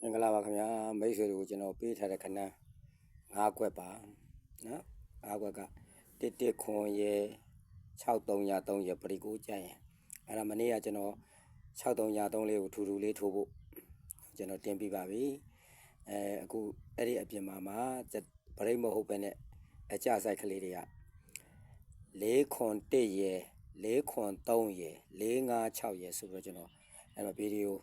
င်္ဂလာပါခင်ဗျာမိတ်ဆွေတို့ကျွန်တော်ပေးထားတဲ့ခဏ9ခွက်ပါနော်9ခွက်က11ခွန်ရေ6303ရေပရိကိုကြိုင်ရင်အဲ့ဒါမနေ့ကကျွန်တော်6303လေးကိုထူထူလေးထိုးဖို့ကျွန်တော်တင်ပြပါပြီအခုအဲ့ဒီအပြင်မှာဗရိတ်မဟုတ်ပဲနဲ့အကြဆိုင်ကလေးတွေက4ခွန်1ရေ4ခွန်3ရေ4 5 6ရေဆိုပြီးတော့ကျွန်တော်အဲ့မှာဗီဒီယို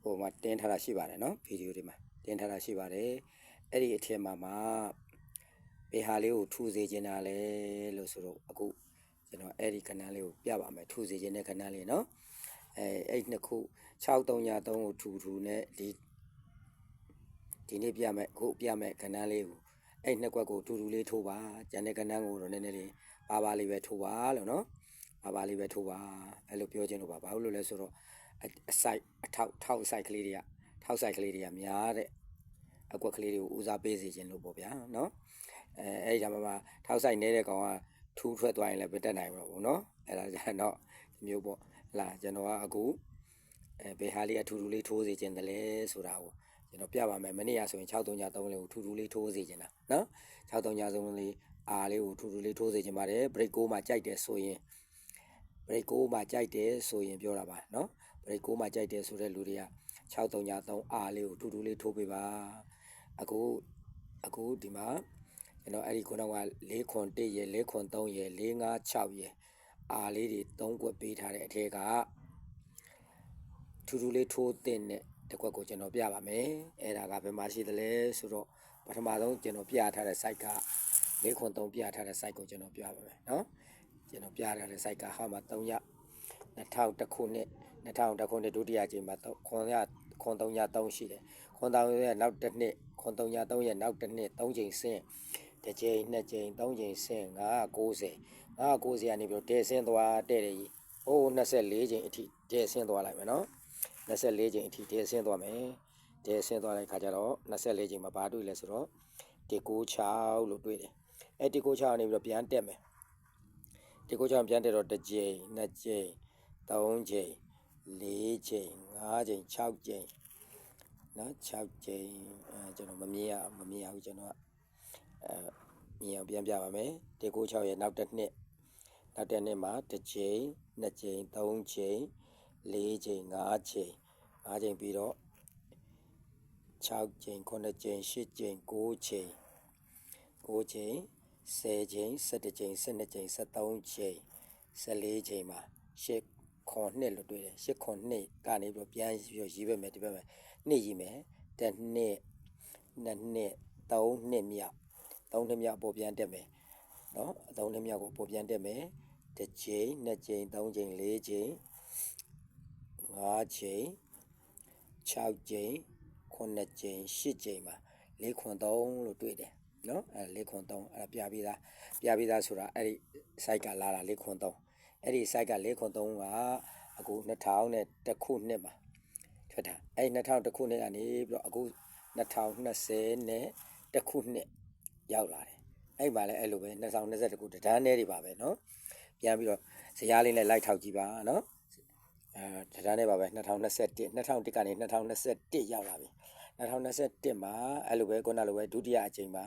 ဟိုမှာတင်ထားတာရှိပါတယ်နော်ဗီဒီယိုတွေမှာတင်ထားတာရှိပါတယ်အဲ့ဒီအထက်မှာဘယ်ဟာလေးကိုထူစေချင်တာလဲလို့ဆိုတော့အခုကျွန်တော်အဲ့ဒီခဏလေးကိုပြပါမယ်ထူစေချင်တဲ့ခဏလေးနော်အဲ့နှစ်ခု6303ကိုထူနဲ့ဒီနေ့ပြမယ်အခုပြမယ်ခဏလေးကိုအဲ့နှစ်ကွက်ကိုထူလေးထိုးပါကျန်တဲ့ခဏကိုတော့နည်းနည်းလေးပါလေးပဲထိုးပါလို့နော်ပါလေးပဲထိုးပါအဲ့လိုပြောချင်လို့ပါဘာလို့လဲဆိုတော့အဆိုင်အထောက်ဆိုင်ကလေးတွေကထောက်ဆိုင်ကလေးတွေကများတဲ့အကွက်ကလေးတွေကိုဦးစားပေးစေခြင်းလို့ပေါ့ဗျာနော်အဲ့ဒီဒါမှထောက်ဆိုင်နေတဲ့ကောင်ကထူးထွက်သွားရင်လည်းမတက်နိုင်ဘူးနော်အဲ့ဒါကြတော့မျိုးပေါ့လာကျွန်တော်ကအခုဘယ်ဟာလေးအထူးလေးထိုးစေခြင်းတလဲဆိုတာကိုကျွန်တော်ပြပါမယ်မနေ့ကဆိုရင်6303လေးကိုထူးလေးထိုးစေခြင်းတာနော်6303လေးအားလေးကိုထူးလေးထိုးစေခြင်းပါတယ် break 6မှာကြိုက်တယ်ဆိုရင် break 6မှာကြိုက်တယ်ဆိုရင်ပြောတာပါနော် break 6မှာကြိုက်တယ်ဆိုတဲ့လူတွေက6303အားလေးကိုထူးလေးထိုးပေးပါအခုဒီမှာကျွန်တော်အဲ့ဒီခုနက4ခွန်1ရေ4ခွန်3ရေ4 5 6ရေအားလေးတွေ3ကွက်ပေးထားတဲ့အထက်ကထူးလေးထိုးတဲ့တစ်ခွက်ကိုကျွန်တော်ပြပါမယ်အဲ့ဒါကဘယ်မှာရှိသလဲဆိုတော့ပထမဆုံးကျွန်တော်ပြထားတဲ့ site က4ခွန်3ပြထားတဲ့ site ကိုကျွန်တော်ပြပါမယ်နော်ကျွန်တော်ပြထားတဲ့ site ကဟာမှာ3ရက်2001ခုနှစ်ဒုတိယကြိမ်မှာခွန်303ရှိတယ်ခွန်3ရဲ့နောက်တစ်နှစ်ခွန်303ရဲ့နောက်တစ်နှစ်3ကြိမ်ဆင်းတစ်ကြိမ်2ကြိမ်3ကြိမ်ဆင်း990ကနေပြီးတော့တဲဆင်းသွားတဲ့တယ်ကြီးဟိုး24ကြိမ်အထိတဲဆင်းသွားလိုက်မယ်နော်24ကြိမ်အထိတဲဆင်းသွားမယ်တဲဆင်းသွားတဲ့ခါကျတော့24ကြိမ်မှာဘာတွေ့လဲဆိုတော့196လို့တွေ့တယ်အဲ့196ကနေပြီးတော့ပြန်တက်မယ်196ပြန်တက်တော့1ကြိမ်2ကြိမ်3ကြိမ်4ကြိမ်5ကြိမ်6ကြိမ်နော်6ကြိမ်ကျွန်တော်မမြင်ရဘူးကျွန်တော်မြင်အောင်ပြန်ပြပါမယ်196ရဲ့နောက်တစ်နှစ်မှာ1ကြိမ်2ကြိမ်3ကြိမ်4ကြိမ်5ကြိမ်ပြီးတော့6ကြိမ်9ကြိမ်10ကြိမ်9ကြိမ်10ကြိမ်11ကြိမ်12ကြိမ်13ကြိမ်14ကြိမ်မှာ8ခွန်2လို့တွေ့တယ်8ခွန်2ကနေပြီးပြန်ရေးပဲမယ်ဒီဘက်မှာနှစ်ရေးမယ်တစ်နှစ်နှစ်နှစ်3နှစ်မြောက်3နှစ်မြောက်ပေါ်ပြန်တက်မယ်နော်3နှစ်မြောက်ကိုပေါ်ပြန်တက်မယ်တစ်ကြိမ်2ကြိမ်3ကြိမ်4ကြိမ်5ကြိမ်6ကြိမ်9ကြိမ်10ကြိမ်မှာ4ခွန်3လို့တွေ့တယ်နော်4ခွန်3အဲ့ပြပြီးသားဆိုတာအဲ့ဒီ site ကလာတာ4ခွန်3အဲ့ဒီ site က4ခွန်3ကအခု2001ခုနှစ်မှာထွက်တာအဲ့2001ခုနှစ်ကနေပြီးတော့အခု2020နဲ့တခုနှစ်ရောက်လာတယ်အဲ့မှာလည်းအဲ့လိုပဲ2021ခုတန်းထဲတွေပါပဲနော်ပြန်ပြီးတော့ဇယားလေးနဲ့လိုက်ထောက်ကြည့်ပါနော်တန်းထဲပါပဲ2021ကနေ2021ရောက်လာပြီ2021မှာအဲ့လိုပဲခုနလိုပဲဒုတိယအကြိမ်မှာ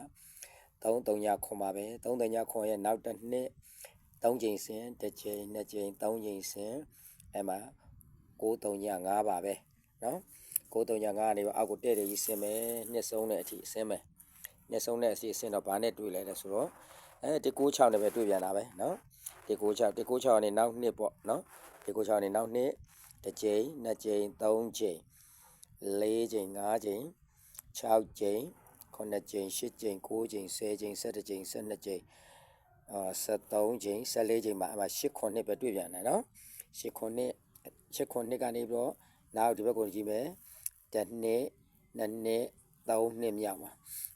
3ညခွန်ပါပဲ3ညခွန်ရဲ့နောက်တစ်နှစ်3ကြိမ်ဆင်းတစ်ကြိမ်2ကြိမ်3ကြိမ်ဆင်းအဲ့မှာ9 3ည5ပါပဲနော်9 3ည5ကနေအောက်ကိုတဲ့ကြီးဆင်းမယ်နှစ်ဆုံးတဲ့အထိဆင်းမယ်နှစ်ဆုံးတဲ့အထိဆင်းတော့ဘာနဲ့တွေ့လဲဆိုတော့196နဲ့ပဲတွေ့ပြန်တာပဲနော်196ကနေနောက်နှစ်ပေါ့နော်196ကနေနောက်နှစ်တစ်ကြိမ်2ကြိမ်3ကြိမ်4ကြိမ်5ကြိမ်6ကြိမ်9ကြိမ်10ကြိမ်9ကြိမ်10ကြိမ်11ကြိမ်12ကြိမ်13ကြိမ်14ကြိမ်မှာအဲ့မှာ8ခွန်နှစ်ပဲတွေ့ပြန်တယ်နော်8ခွန်နှစ်ကနေပြီးတော့နောက်ဒီဘက်ကိုကြည့်မယ်တစ်နှစ်2နှစ်3နှစ်မြောက်မှာ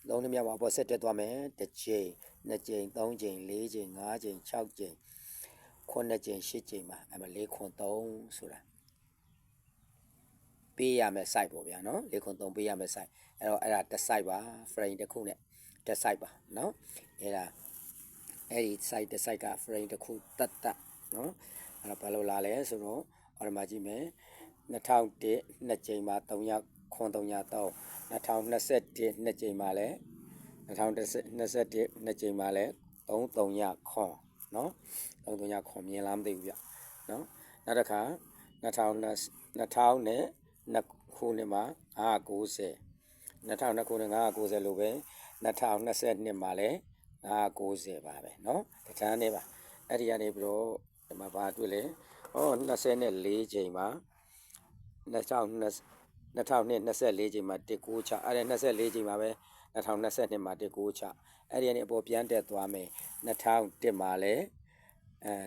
3နှစ်မြောက်မှာပေါ်ဆက်တက်သွားမယ်တစ်ကြိမ်2ကြိမ်3ကြိမ်4ကြိမ်5ကြိမ်6ကြိမ်9ကြိမ်10ကြိမ်မှာအဲ့မှာ4ခွန်3ဆိုတာပေးရမယ် site ပေါ့ဗျာနော်4ခွန်3ပေးရမယ် site အဲ့တော့အဲ့ဒါတစ် site ပါ frame တစ်ခုနဲ့တစ် site ပါနော်အဲ့ဒီ site တစ် site က frame တစ်ခုတတ်နော်အဲ့တော့ဘာလို့လာလဲဆိုတော့အော်ဒီမှာကြည့်မယ်2001နှစ်ကြိမ်မှာ3ရက် ခွန်3ည3 2021နှစ်ကြိမ်မှာလဲ2021နှစ်ကြိမ်မှာလဲ33ညခွန်နော်33ညခွန်မြင်လားမသိဘူးဗျနော်နောက်တစ်ခါ2000နဲ့2ခုနှစ်မှာ990 2002ခုနှစ်990လို့ပဲ2022မှာလဲ990ပါပဲနော်တခြားနေပါအဲ့ဒီကနေပြီးတော့ဒီမှာဘာတွေ့လဲ24ချိန်မှာ2024ချိန်မှာ196အဲ့ဒါ24ချိန်မှာပဲ2022မှာ196အဲ့ဒီကနေအပေါ်ပြန်တက်သွားမယ်2001မှာလဲ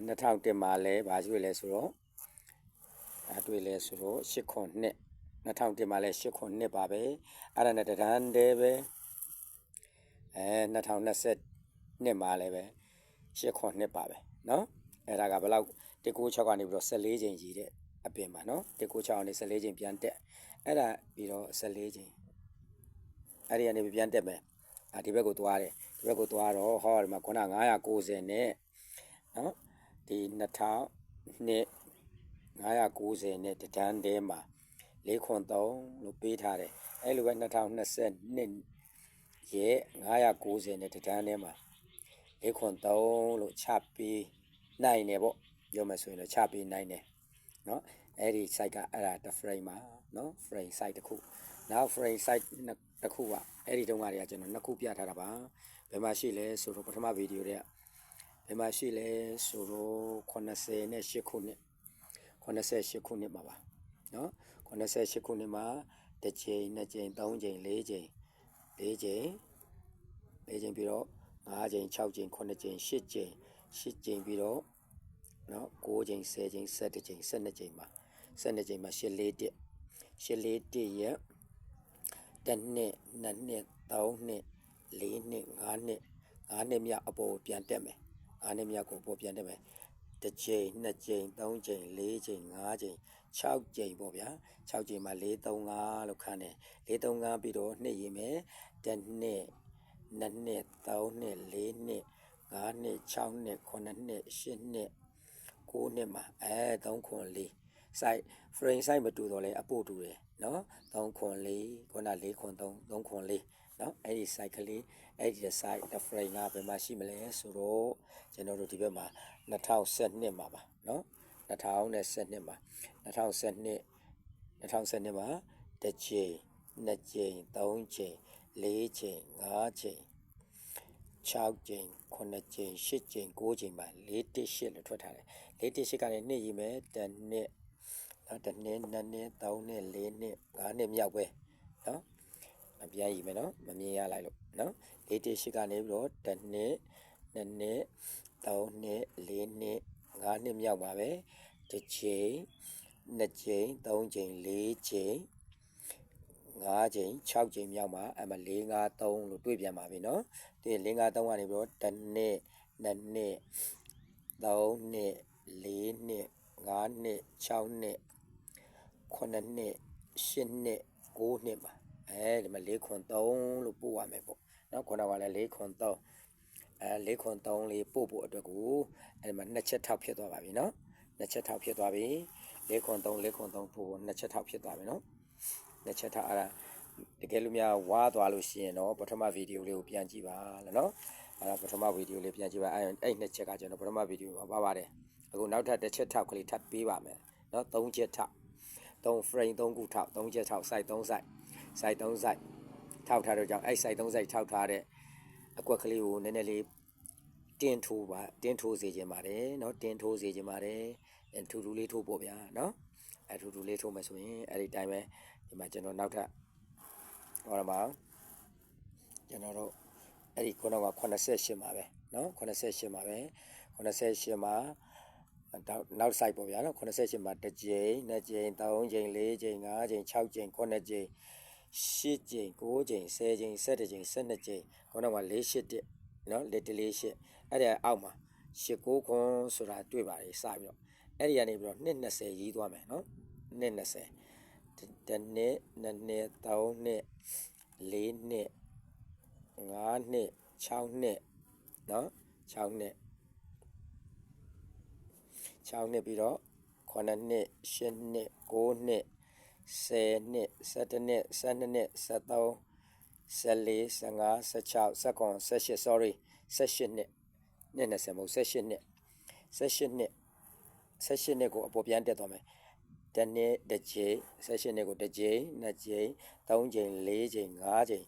2001မှာလဲဘာတွေ့လဲဆိုတော့တွေ့လဲဆိုတော့8ခွန်နှစ်2001မှာလဲ8ခွန်နှစ်ပါပဲအဲ့ဒါနဲ့တန်းတည်းပဲ2022မှာလဲပဲ8ခွန်နှစ်ပါပဲနော်အဲ့ဒါကဘယ်လောက်196ကနေပြီးတော့14ချိန်ကြီးတဲ့အပြင်မှာနော်196ကနေ14ချိန်ပြန်တက်အဲ့ဒါပြီးတော့14ချိန်အဲ့ဒီကနေပြန်တက်မယ်ဒီဘက်ကိုသွားတယ်ဒီဘက်ကိုသွားတော့ဟောဒီမှာခုန990နဲ့နော်ဒီ2000နှစ်990နဲ့တန်းတည်းမှာ4ခွန်3လို့ပေးထားတယ်အဲ့လိုပဲ2022ရဲ့990နဲ့တန်းတည်းမှာ4ခွန်3လို့ချပေးနိုင်တယ်ပေါ့ပြောမယ်ဆိုရင်တော့ချပေးနိုင်တယ်နော်အဲ့ဒီ site ကအဲ့ဒါတစ် frame ပါနော် frame site တစ်ခုနောက် frame site တစ်ခုကအဲ့ဒီတုန်းကတည်းကကျွန်တော်နှစ်ခုပြထားတာပါဘယ်မှာရှိလဲဆိုတော့ပထမဗီဒီယိုတွေကဘယ်မှာရှိလဲဆိုတော့88ခုနှစ်88ခုနှစ်မှာပါနော်88ခုနှစ်မှာတစ်ချိန်နှစ်ချိန်သုံးချိန်လေးချိန်လေးချိန်ပြီးတော့5ချိန်6ချိန်9ချိန်10ချိန်10ချိန်ပြီးတော့နော်9ချိန်10ချိန်11ချိန်12ချိန်မှာ12ချိန်မှာ841 841ရဲ့တစ်နှစ်နှစ်နှစ်3နှစ်4နှစ်5နှစ်5နှစ်မြောက်အပေါ်ပြန်တက်မယ်5နှစ်မြောက်ကိုပေါ်ပြန်တက်မယ်တစ်ချိန်နှစ်ချိန်3ချိန်4ချိန်5ချိန်6ချိန်ပေါ့ဗျာ6ချိန်မှာ435လို့ခန့်တယ်435ပြီးတော့နှစ်ရေးမယ်တစ်နှစ်နှစ်နှစ်3နှစ်4နှစ်5နှစ်6နှစ်9နှစ်10နှစ်9နှစ်မှာ3ခွန်4 site frame site မတူတော့လဲအပို့တူတယ်နော်3ခွန်4ခုန4ခွန်3ခွန်4နော်အဲ့ဒီ site ကလေးအဲ့ဒီ site တစ် frame ကဘယ်မှာရှိမလဲဆိုတော့ကျွန်တော်တို့ဒီဘက်မှာ2012မှာပါနော်2012မှာ2012မှာတစ်ချိန်နှစ်ချိန်သုံးချိန်လေးချိန်5ချိန်6ချိန်9ချိန်10ချိန်9ချိန်မှာ418လို့ထွက်ထားတယ်418ကနေနှစ်ရေးမယ်တစ်နှစ်တစ်နှစ်နှစ်နှစ်3နှစ်4နှစ်5နှစ်မြောက်ပဲနော်အပြန်ရေးမယ်နော်မမြင်ရလိုက်လို့နော်418ကနေပြီးတော့တစ်နှစ်နှစ်နှစ်3နှစ်4နှစ်5နှစ်မြောက်ပါပဲတစ်ချိန်နှစ်ချိန်3ချိန်4ချိန်5ချိန်6ချိန်မြောက်မှာအဲ့မှာ453လို့တွေ့ပြန်ပါပြီနော်ဒီ453ကနေပြီးတော့တစ်နှစ်နှစ်နှစ်3နှစ်4နှစ်5နှစ်6နှစ်9နှစ်10နှစ်9နှစ်မှာဒီမှာ4ခွန်3လို့ပို့ရမယ်ပေါ့နော်ခုနကလည်း4ခွန်3 4ခွန်3လေးပို့ဖို့အတွက်ကိုအဲ့ဒီမှာ2ချက်ထောက်ဖြစ်သွားပါပြီနော်2ချက်ထောက်ဖြစ်သွားပြီ4ခွန်3 4ခွန်3ပို့2ချက်ထောက်ဖြစ်သွားပြီနော်2ချက်ထောက်အဲ့ဒါတကယ်လို့များဝါသွားလို့ရှိရင်တော့ပထမဗီဒီယိုလေးကိုပြန်ကြည့်ပါလို့နော်အဲ့ဒါပထမဗီဒီယိုလေးပြန်ကြည့်ပါအဲ့2ချက်ကကျွန်တော်ပထမဗီဒီယိုမှာပါပါတယ်အခုနောက်ထပ်တစ်ချက်ထောက်ကလေးထပ်ပေးပါမယ်နော်3ချက်ထောက်3 frame 3ခုထောက်3ချက်ထောက် site 3 site site 3 site ထောက်ထားတော့ကြောင့်အဲ့ site 3 site ထောက်ထားတဲ့အကွက်ကလေးကိုနည်းနည်းလေးတင်းထိုးပါတင်းထိုးစေခြင်းပါတယ်နော်တင်းထိုးစေခြင်းပါတယ်ထူထူလေးထိုးပေါ့ဗျာနော်ထူထူလေးထိုးမယ်ဆိုရင်အဲ့ဒီတိုင်းပဲဒီမှာကျွန်တော်နောက်ထပ်ဟောရမှာကျွန်တော်တို့အဲ့ဒီခုနက88မှာပဲနော်88မှာပဲ88မှာနောက် site ပေါ့ဗျာနော်88မှာတစ်ကြိမ်နှစ်ကြိမ်သုံးကြိမ်လေးကြိမ်5ကြိမ်6ကြိမ်9ကြိမ်10ကြိမ်9ကြိမ်10ကြိမ်17ကြိမ်12ကြိမ်ခုနက481နော်လက်တလေး8အဲ့ဒါအောက်မှာ89ခွန်ဆိုတာတွေ့ပါလေစပြီးတော့အဲ့ဒီကနေပြီးတော့220ရေးသွားမယ်နော်220တစ်နှစ်နှစ်နှစ်3နှစ်4နှစ်5နှစ်6နှစ်နော်6နှစ်6နှစ်ပြီးတော့9နှစ်10နှစ်9နှစ် 10နှစ်17နှစ်12နှစ်13 14 15 16 19 18 sorry 18နှစ်နဲ့20မဟုတ်18နှစ်18နှစ်18နှစ်ကိုအပေါ်ပြန်တက်သွားမယ်တစ်နှစ်တစ်ကြိမ်18နှစ်ကိုတစ်ကြိမ်နှစ်ကြိမ်3ကြိမ်4ကြိမ်5ကြိမ်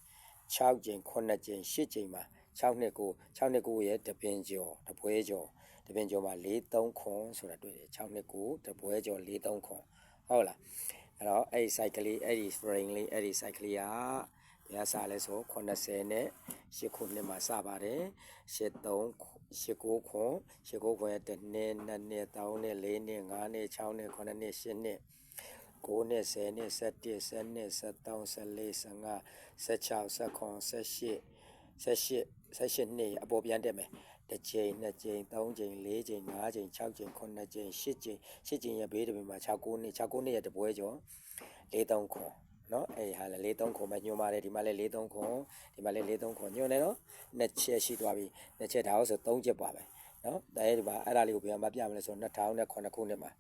6ကြိမ်9ကြိမ်10ကြိမ်မှာ6နှစ်ကိုရဲ့တပင်ကျော်တပွဲကျော်တပင်ကျော်မှာ4-3ခွန်ဆိုတာတွေ့တယ်6နှစ်ကိုတပွဲကျော်4-3ခွန်ဟုတ်လားအဲ့တော့အဲ့ဒီ cycle လေးအဲ့ဒီ spring လေးအဲ့ဒီ cycle လေးကဘယ်ကစလဲဆို80နဲ့8ခုနှစ်မှာစပါတယ်83 89ခွန်89ခွန်ရဲ့1နှစ်2နှစ်3နှစ်4နှစ်5နှစ်6နှစ်9နှစ်10နှစ်9နှစ်10နှစ်11 12နှစ်13 14 15 16 17 18နှစ်အပေါ်ပြန်တက်မယ်တစ်ကြိမ်နှစ်ကြိမ်သုံးကြိမ်လေးကြိမ်ငါးကြိမ်6ကြိမ်9ကြိမ်10ကြိမ်10ကြိမ်ရဲ့ဘေးတစ်ပင်မှာ6-9နှစ်ရဲ့တပွဲကျော်4-3ခွန်နော်အဲ့ဟာလေ4-3ခွန်မှညွှန်ပါတယ်ဒီမှာလေ4-3ခွန်ဒီမှာလေ4-3ခွန်ညွှန်တယ်နော်နှစ်ချက်ရှိသွားပြီနှစ်ချက်ဒါဟုတ်ဆို3ချက်ပါပဲနော်ဒါရဲ့ဒီမှာအဲ့ဒါလေးကိုဘယ်မှာပြမလဲဆို2009ခုနှစ်မှာ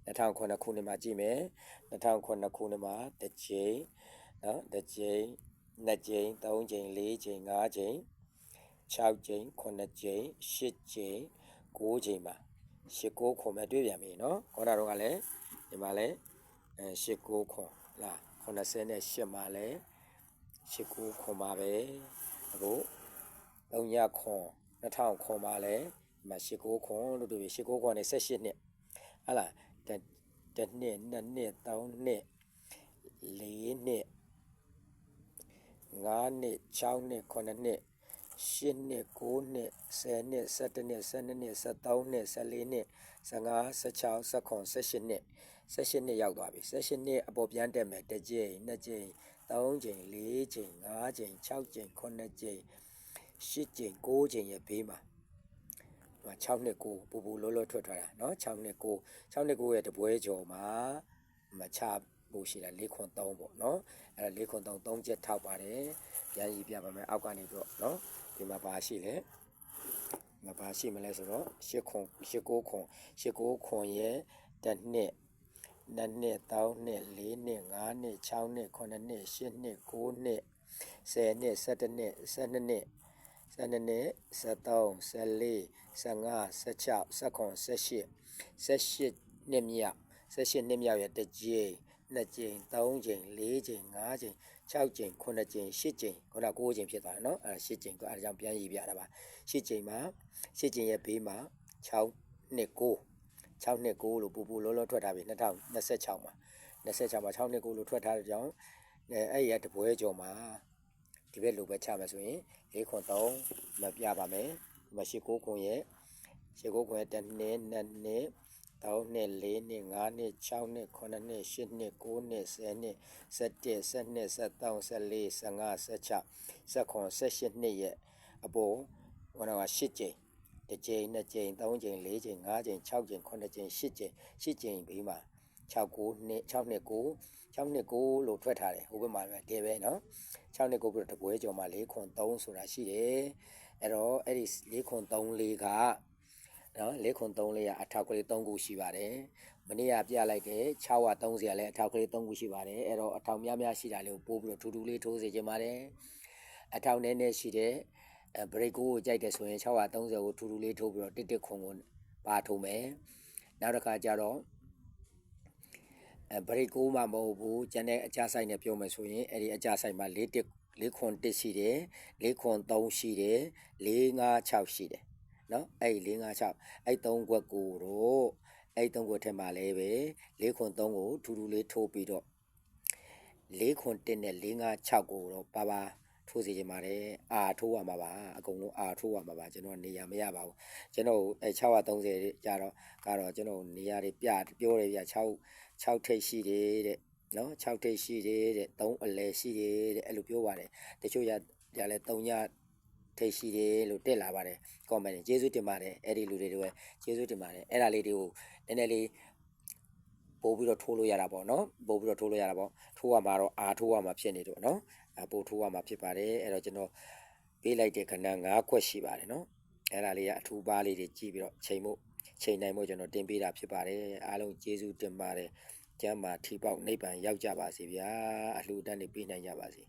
2009ခုနှစ်မှာကြည့်မယ်2009ခုနှစ်မှာတစ်ကြိမ်နော်တစ်ကြိမ်နှစ်ကြိမ်3ကြိမ်4ကြိမ်5ကြိမ်6ကြိမ်9ကြိမ်10ကြိမ်9ကြိမ်မှာ8-9ခွန်ပဲတွေ့ပြန်ပြီနော်ခေါ်တာတော့ကလည်းဒီမှာလဲ8-9ခွန်လား88မှာလဲ8-9ခွန်ပါပဲအခု3ညခွန်2000ခွန်ပါလဲဒီမှာ8-9ခွန်လို့တွေ့ပြီ8-9ခွန်နဲ့18နှစ်ဟာလားတစ်နှစ်2နှစ်3နှစ်4နှစ်5နှစ်6နှစ်9နှစ်10နှစ်9နှစ်10နှစ်11နှစ်12နှစ်13နှစ်14နှစ်15 16 19 18နှစ်18နှစ်ရောက်သွားပြီ18နှစ်အပေါ်ပြန်တက်မယ်တစ်ကြိမ်နှစ်ကြိမ်3ကြိမ်4ကြိမ်5ကြိမ်6ကြိမ်9ကြိမ်10ကြိမ်9ကြိမ်ရဲ့ဘေးမှာ6နှစ်9ပူပူလောလောထွက်ထားတာเนาะ6နှစ်9ရဲ့တပွဲကျော်မှာမချဖို့ရှိတာ4ခွန်3ပေါ့เนาะအဲ့ဒါ4ခွန်3ချက်ထောက်ပါတယ်ပြန်ရည်ပြပါမယ်အောက်ကနေတော့เนาะဒီမှာပါရှိလဲမပါရှိမလဲဆိုတော့8ခွန်9ခွန်ရဲ့တစ်နှစ်2နှစ်3နှစ်4နှစ်5နှစ်6နှစ်9နှစ်10နှစ်9နှစ်10နှစ်11နှစ်12နှစ်12နှစ်13 14 15 16 19 18နှစ်မြောက်18နှစ်မြောက်ရဲ့တစ်ကြိမ်2ကြိမ်3ကြိမ်4ကြိမ်5ကြိမ်6ကြိမ်9ကြိမ်10ကြိမ်ခုန9ကြိမ်ဖြစ်သွားတယ်เนาะအဲ10ကြိမ်ကအဲဒါကြောင့်ပြန်ရည်ပြတာပါ10ကြိမ်မှာ10ကြိမ်ရဲ့ဘေးမှာ6နှစ်9လို့ပူပူလောလောထွက်ထားပြီ2026မှာ26မှာ6နှစ်9လို့ထွက်ထားတဲ့ကြောင့်အဲ့ရတပွဲကျော်မှာဒီဘက်လိုပဲချမယ်ဆိုရင်4ခွန်3မပြပါမယ်ဒီမှာ8-9ခွန်ရဲ့1နှစ်2နှစ်3နှစ်4နှစ်5နှစ်6နှစ်9နှစ်10နှစ်9နှစ်10နှစ်11 12 13 14 15 16 19 18နှစ်ရဲ့အပေါ်ဟိုတော့8ကြိမ်တစ်ကြိမ်နှစ်ကြိမ်3ကြိမ်4ကြိမ်5ကြိမ်6ကြိမ်9ကြိမ်10ကြိမ်10ကြိမ်ပြီးမှ6နှစ်9လို့ထွက်ထားတယ်ဟိုဘက်မှာပဲဒီပဲเนาะ6နှစ်9ပြီးတော့တပွဲကျော်မှာ4ခွန်3ဆိုတာရှိတယ်အဲ့တော့အဲ့ဒီ4ခွန်3လေးကနော်4ခွန်3လေးကအထောက်ကလေး3ခုရှိပါတယ်မနေ့ကပြလိုက်တယ်630ကလည်းအထောက်ကလေး3ခုရှိပါတယ်အဲ့တော့အထောက်များများရှိတာလေးကိုပို့ပြီးတော့ထူထူလေးထိုးစေချင်ပါတယ်အထောက်နည်းနည်းရှိတဲ့ဘရိတ်ကိုကြိုက်တယ်ဆိုရင်630ကိုထူထူလေးထိုးပြီးတော့တစ်ခွန်ကိုပါထိုးမယ်နောက်တစ်ခါကျတော့ဘရိတ်ကိုမှမဟုတ်ဘူးကျန်တဲ့အကြဆိုင်နဲ့ပြောမယ်ဆိုရင်အဲ့ဒီအကြဆိုင်မှာ4ခွန်1ရှိတယ်4ခွန်3ရှိတယ်4 5 6ရှိတယ်နော်အဲ့4 5 6အဲ့3ခွက်ကိုတော့အဲ့3ခွက်ထဲမှာလည်းပဲ4ခွန်3ကိုထူထူလေးထိုးပြီးတော့4ခွန်1နဲ့4 5 6ကိုတော့ပါထိုးစီချင်ပါတယ်အာထိုးရမှာပါအကုန်လုံးအာထိုးရမှာပါကျွန်တော်နေရာမရပါဘူးကျွန်တော်630ကြတော့ကတော့ကျွန်တော်နေရာတွေပြောတယ်ပြ6ထိပ်ရှိတယ်တဲ့နော်6ထိပ်ရှိတယ်တဲ့3အလဲရှိတယ်တဲ့အဲ့လိုပြောပါတယ်တချို့ရလဲ3ညထိပ်ရှိတယ်လို့တက်လာပါတယ် comment ကျေးဇူးတင်ပါတယ်အဲ့ဒီလူတွေတွေကျေးဇူးတင်ပါတယ်အဲ့ဒါလေးတွေကိုနည်းနည်းလေးပို့ပြီးတော့ထိုးလို့ရတာပေါ့နော်ပို့ပြီးတော့ထိုးလို့ရတာပေါ့ထိုးရမှာတော့အာထိုးရမှာဖြစ်နေတော့နော်ပို့ထိုးရမှာဖြစ်ပါတယ်အဲ့တော့ကျွန်တော်ပေးလိုက်တဲ့ခဏ9ခွက်ရှိပါတယ်နော်အဲ့ဒါလေးကအထူးပါလေးတွေကြည့်ပြီးတော့ချိန်နိုင်ဖို့ကျွန်တော်တင်ပေးတာဖြစ်ပါတယ်အားလုံးကျေးဇူးတင်ပါတယ် ကျမ်းမာထီပေါက်နိဗ္ဗာန်ရောက်ကြပါစေဗျာအလှူဒန်းနေပေးနိုင်ကြပါစေ